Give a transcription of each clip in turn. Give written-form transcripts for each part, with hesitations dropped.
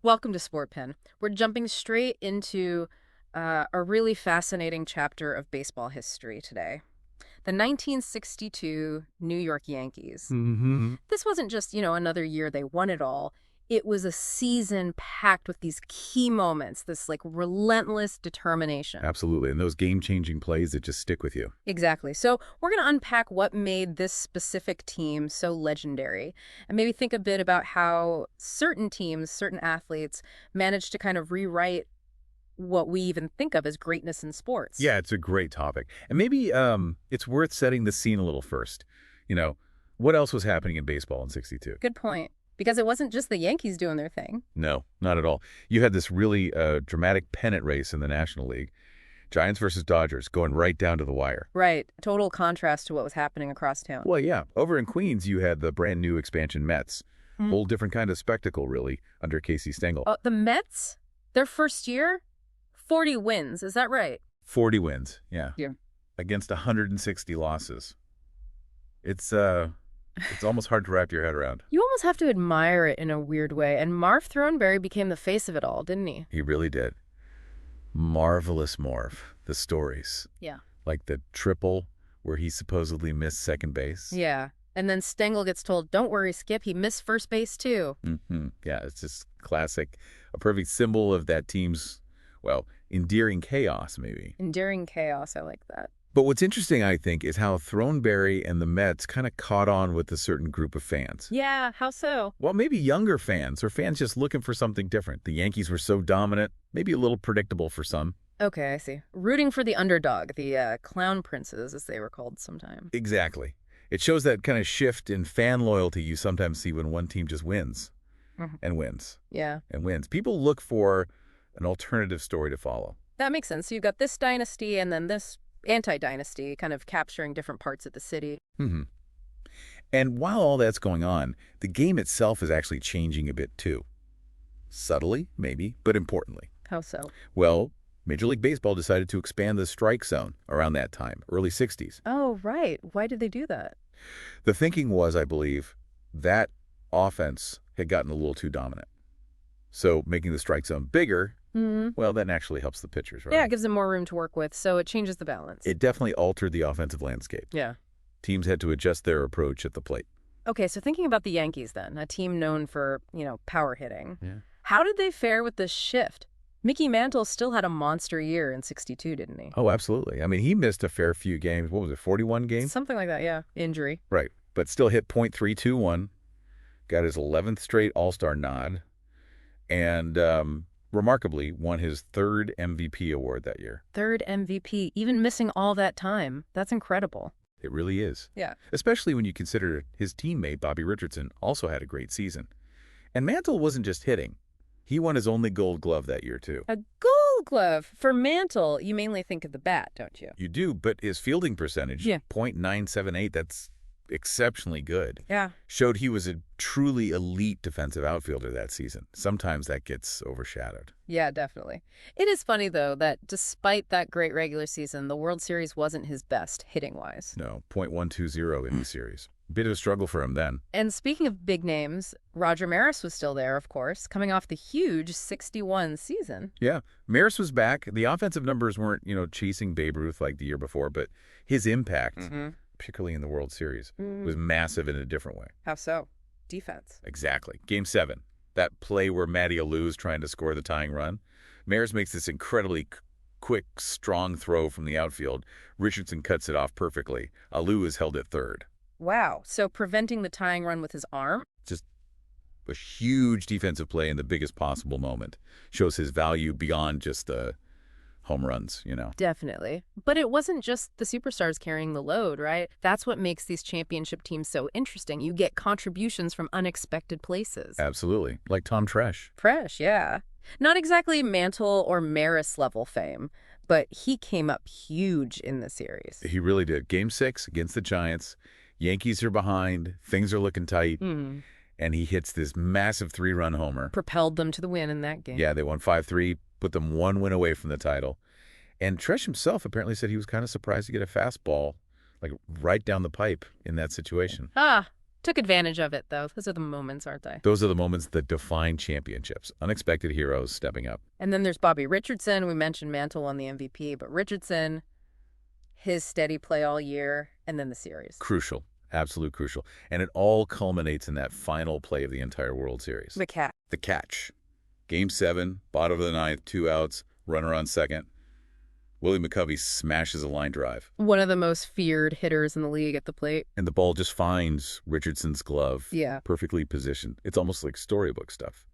Welcome to Sportpen. We're jumping straight into a really fascinating chapter of baseball history today. The 1962 New York Yankees. Mm-hmm. This wasn't just, another year they won it all. It was a season packed with these key moments, this relentless determination. Absolutely. And those game-changing plays that just stick with you. Exactly. So we're going to unpack what made this specific team so legendary and maybe think a bit about how certain teams, certain athletes managed to kind of rewrite what we even think of as greatness in sports. Yeah, it's a great topic. And maybe it's worth setting the scene a little first. What else was happening in baseball in '62? Good point. Because it wasn't just the Yankees doing their thing. No, not at all. You had this really dramatic pennant race in the National League. Giants versus Dodgers going right down to the wire. Right. Total contrast to what was happening across town. Well, yeah. Over in Queens, you had the brand new expansion Mets. Whole different kind of spectacle, really, under Casey Stengel. Oh, the Mets? Their first year? 40 wins. Is that right? 40 wins, yeah. Yeah. Against 160 losses. It's almost hard to wrap your head around. You almost have to admire it in a weird way. And Marv Throneberry became the face of it all, didn't he? He really did. Marvelous Marv. The stories. Yeah. Like the triple where he supposedly missed second base. Yeah. And then Stengel gets told, don't worry, Skip, he missed first base too. Yeah, it's just classic. A perfect symbol of that team's, endearing chaos, maybe. Enduring chaos, I like that. But what's interesting, I think, is how Throneberry and the Mets kind of caught on with a certain group of fans. Yeah, how so? Well, maybe younger fans or fans just looking for something different. The Yankees were so dominant, maybe a little predictable for some. Okay, I see. Rooting for the underdog, the clown princes, as they were called sometimes. Exactly. It shows that kind of shift in fan loyalty you sometimes see when one team just wins and wins Yeah. and wins. People look for an alternative story to follow. That makes sense. So you've got this dynasty and then this anti-dynasty kind of capturing different parts of the city. And while all that's going on, the game itself is actually changing a bit too. Subtly, maybe, but importantly. How so? Well, Major League Baseball decided to expand the strike zone around that time, early 60s. Oh, right. Why did they do that? The thinking was, I believe, that offense had gotten a little too dominant. So making the strike zone bigger, well, that naturally helps the pitchers, right? Yeah, it gives them more room to work with, so it changes the balance. It definitely altered the offensive landscape. Yeah. Teams had to adjust their approach at the plate. Okay, so thinking about the Yankees then, a team known for, power hitting. Yeah. How did they fare with this shift? Mickey Mantle still had a monster year in '62, didn't he? Oh, absolutely. I mean, he missed a fair few games. What was it, 41 games? Something like that, yeah. Injury. Right. But still hit .321, got his 11th straight All-Star nod, and remarkably won his third MVP award that year. Third MVP, even missing all that time. That's incredible. It really is. Yeah. Especially when you consider his teammate, Bobby Richardson, also had a great season. And Mantle wasn't just hitting. He won his only Gold Glove that year, too. A Gold Glove. For Mantle, you mainly think of the bat, don't you? You do, but his fielding percentage, Yeah. .978, that's exceptionally good. Yeah. Showed he was a truly elite defensive outfielder that season. Sometimes that gets overshadowed. Yeah, definitely. It is funny, though, that despite that great regular season, the World Series wasn't his best hitting-wise. No, .120 in the series. Bit of a struggle for him then. And speaking of big names, Roger Maris was still there, of course, coming off the huge '61 season. Yeah, Maris was back. The offensive numbers weren't, chasing Babe Ruth like the year before, but his impact, particularly in the World Series, was massive in a different way. How so? Defense. Exactly. Game 7, that play where Matty Allou's trying to score the tying run. Maris makes this incredibly quick, strong throw from the outfield. Richardson cuts it off perfectly. Allou is held at third. Wow. So preventing the tying run with his arm? Just a huge defensive play in the biggest possible moment. Shows his value beyond just the home runs, Definitely. But it wasn't just the superstars carrying the load, right? That's what makes these championship teams so interesting. You get contributions from unexpected places. Absolutely. Like Tom Tresh. Fresh, yeah. Not exactly Mantle or Maris level fame, but he came up huge in the series. He really did. Game 6 against the Giants. Yankees are behind. Things are looking tight. And he hits this massive 3-run homer. Propelled them to the win in that game. Yeah, they won 5-3, put them one win away from the title. And Tresh himself apparently said he was kind of surprised to get a fastball, like right down the pipe in that situation. Ah, Took advantage of it, though. Those are the moments, aren't they? Those are the moments that define championships. Unexpected heroes stepping up. And then there's Bobby Richardson. We mentioned Mantle won the MVP, but Richardson, his steady play all year, and then the series. Crucial. Absolute crucial. And it all culminates in that final play of the entire World Series. The catch. The catch. Game 7, bottom of the ninth, 2 outs, runner on second. Willie McCovey smashes a line drive. One of the most feared hitters in the league at the plate. And the ball just finds Richardson's glove. Yeah. Perfectly positioned. It's almost like storybook stuff.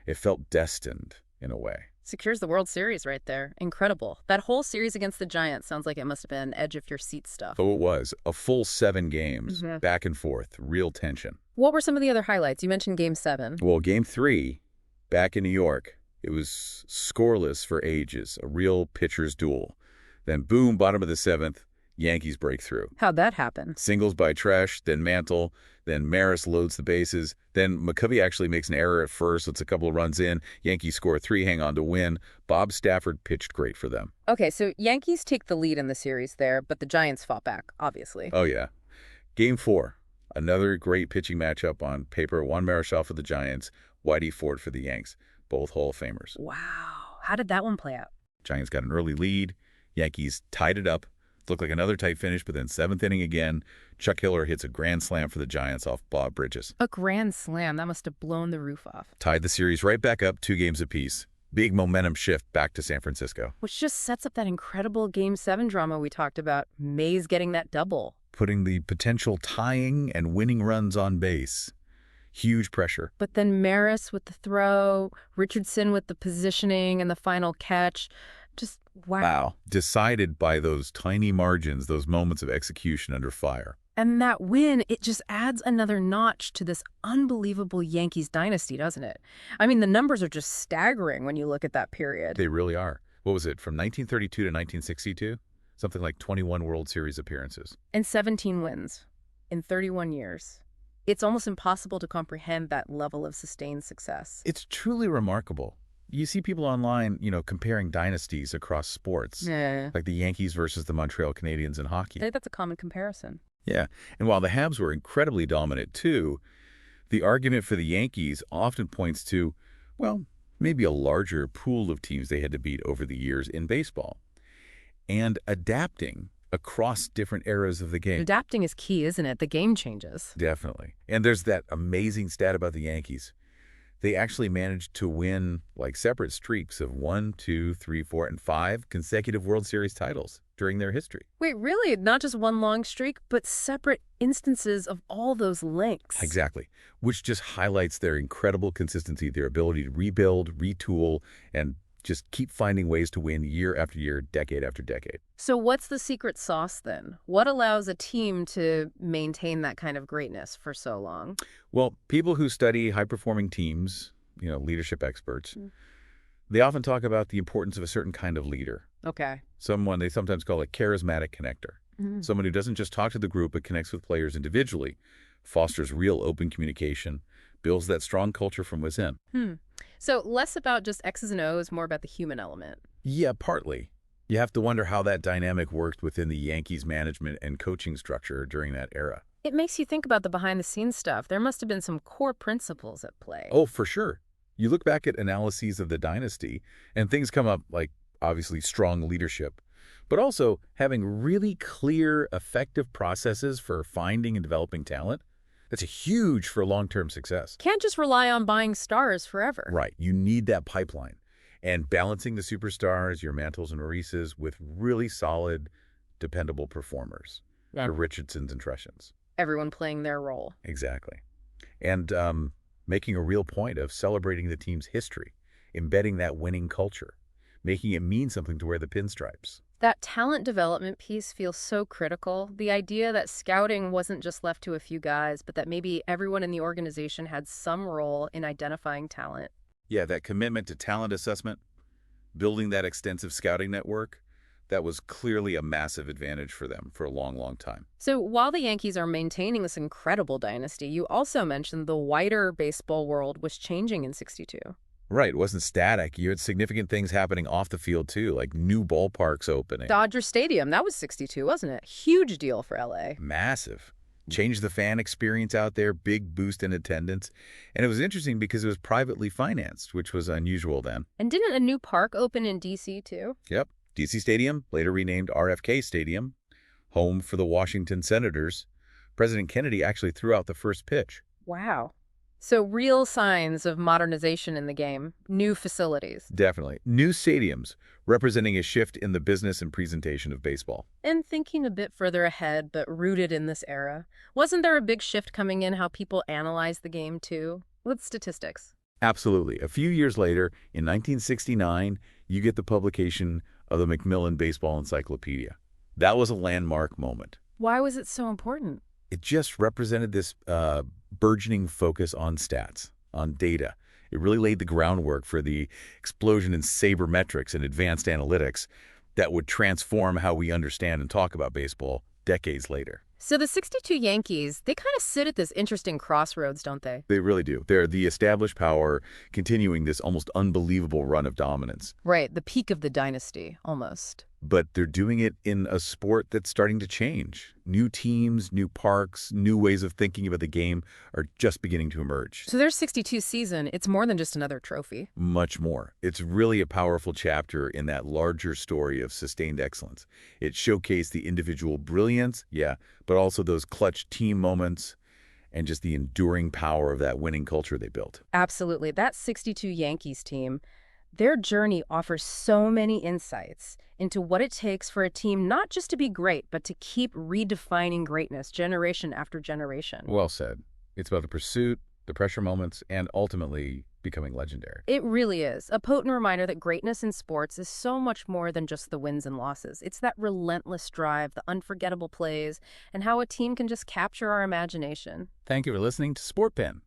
It felt destined in a way. Secures the World Series right there. Incredible. That whole series against the Giants sounds like it must have been edge-of-your-seat stuff. Oh, it was. A full 7 games, back and forth, real tension. What were some of the other highlights? You mentioned Game 7. Well, Game 3, back in New York, it was scoreless for ages, a real pitcher's duel. Then boom, bottom of the 7th, Yankees break through. How'd that happen? Singles by Tresh, then Mantle, then Maris loads the bases. Then McCovey actually makes an error at first. It's a couple of runs in. Yankees score 3, hang on to win. Bob Stafford pitched great for them. Okay, so Yankees take the lead in the series there, but the Giants fought back, obviously. Oh, yeah. Game 4, another great pitching matchup on paper. Juan Marichal for the Giants, Whitey Ford for the Yanks, both Hall of Famers. Wow. How did that one play out? Giants got an early lead. Yankees tied it up. Looked like another tight finish, but then 7th inning again, Chuck Hiller hits a grand slam for the Giants off Bob Bridges. A grand slam. That must have blown the roof off. Tied the series right back up, 2 games apiece. Big momentum shift back to San Francisco. Which just sets up that incredible Game 7 drama we talked about. Mays getting that double. Putting the potential tying and winning runs on base. Huge pressure. But then Maris with the throw, Richardson with the positioning and the final catch. Just wow. Decided by those tiny margins, those moments of execution under fire. And that win, it just adds another notch to this unbelievable Yankees dynasty, doesn't it? I mean, the numbers are just staggering when you look at that period. They really are. What was it, from 1932 to 1962? Something like 21 World Series appearances. And 17 wins in 31 years. It's almost impossible to comprehend that level of sustained success. It's truly remarkable. You see people online, comparing dynasties across sports. Yeah. Like the Yankees versus the Montreal Canadiens in hockey. I think that's a common comparison. Yeah. And while the Habs were incredibly dominant too, the argument for the Yankees often points to, well, maybe a larger pool of teams they had to beat over the years in baseball. And adapting across different eras of the game. Adapting is key, isn't it? The game changes. Definitely. And there's that amazing stat about the Yankees. They actually managed to win separate streaks of 1, 2, 3, 4, and 5 consecutive World Series titles during their history. Wait, really? Not just one long streak, but separate instances of all those links. Exactly. Which just highlights their incredible consistency, their ability to rebuild, retool, and just keep finding ways to win year after year, decade after decade. So what's the secret sauce then? What allows a team to maintain that kind of greatness for so long? Well, people who study high-performing teams, leadership experts, they often talk about the importance of a certain kind of leader. Okay. Someone they sometimes call a charismatic connector. Someone who doesn't just talk to the group but connects with players individually, fosters real open communication, builds that strong culture from within. So less about just X's and O's, more about the human element. Yeah, partly. You have to wonder how that dynamic worked within the Yankees management and coaching structure during that era. It makes you think about the behind-the-scenes stuff. There must have been some core principles at play. Oh, for sure. You look back at analyses of the dynasty, and things come up like, obviously, strong leadership, but also having really clear, effective processes for finding and developing talent. That's huge for long-term success. Can't just rely on buying stars forever. Right. You need that pipeline. And balancing the superstars, your Mantles and Maurices, with really solid, dependable performers. The Richardsons and Treshans. Everyone playing their role. Exactly. And making a real point of celebrating the team's history, embedding that winning culture, making it mean something to wear the pinstripes. That talent development piece feels so critical. The idea that scouting wasn't just left to a few guys, but that maybe everyone in the organization had some role in identifying talent. Yeah, that commitment to talent assessment, building that extensive scouting network, that was clearly a massive advantage for them for a long, long time. So while the Yankees are maintaining this incredible dynasty, you also mentioned the wider baseball world was changing in '62. Right. It wasn't static. You had significant things happening off the field, too, like new ballparks opening. Dodger Stadium, that was '62, wasn't it? Huge deal for L.A. Massive. Changed the fan experience out there, big boost in attendance. And it was interesting because it was privately financed, which was unusual then. And didn't a new park open in D.C. too? Yep. D.C. Stadium, later renamed RFK Stadium, home for the Washington Senators. President Kennedy actually threw out the first pitch. Wow. So real signs of modernization in the game, new facilities. Definitely. New stadiums, representing a shift in the business and presentation of baseball. And thinking a bit further ahead, but rooted in this era, wasn't there a big shift coming in how people analyze the game too? With statistics. Absolutely. A few years later, in 1969, you get the publication of the Macmillan Baseball Encyclopedia. That was a landmark moment. Why was it so important? It just represented this burgeoning focus on stats, on data. It really laid the groundwork for the explosion in sabermetrics and advanced analytics that would transform how we understand and talk about baseball decades later. So the 62 Yankees, they kind of sit at this interesting crossroads, don't they? They really do. They're the established power continuing this almost unbelievable run of dominance. Right, the peak of the dynasty, almost. But they're doing it in a sport that's starting to change. New teams, new parks, new ways of thinking about the game are just beginning to emerge. So their 62 season, it's more than just another trophy. Much more. It's really a powerful chapter in that larger story of sustained excellence. It showcased the individual brilliance, yeah, but also those clutch team moments and just the enduring power of that winning culture they built. Absolutely. That 62 Yankees team, their journey offers so many insights into what it takes for a team not just to be great, but to keep redefining greatness generation after generation. Well said. It's about the pursuit, the pressure moments, and ultimately becoming legendary. It really is. A potent reminder that greatness in sports is so much more than just the wins and losses. It's that relentless drive, the unforgettable plays, and how a team can just capture our imagination. Thank you for listening to Sportpen.